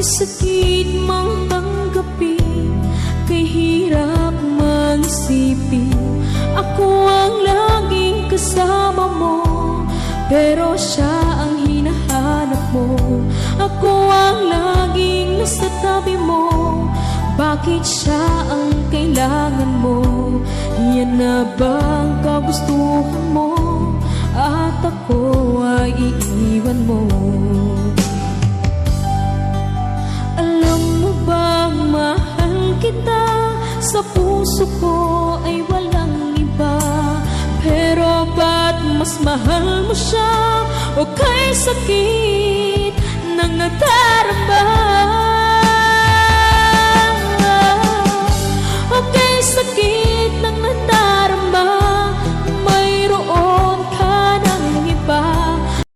sakit mang tanggapin, kay hirap magsipin. Ako ang laging kasama mo, pero siya ang hinahanap mo. Ako ang laging nasa tabi mo, bakit siya ang kailangan mo? Yan na bang kagustuhan mo? At ako ay iiwan mo. Alam mo bang mahal kita? Sa puso ko ay walang iba. Pero ba't mas mahal mo siya? O kay sakit ng nadarama? O kay sakit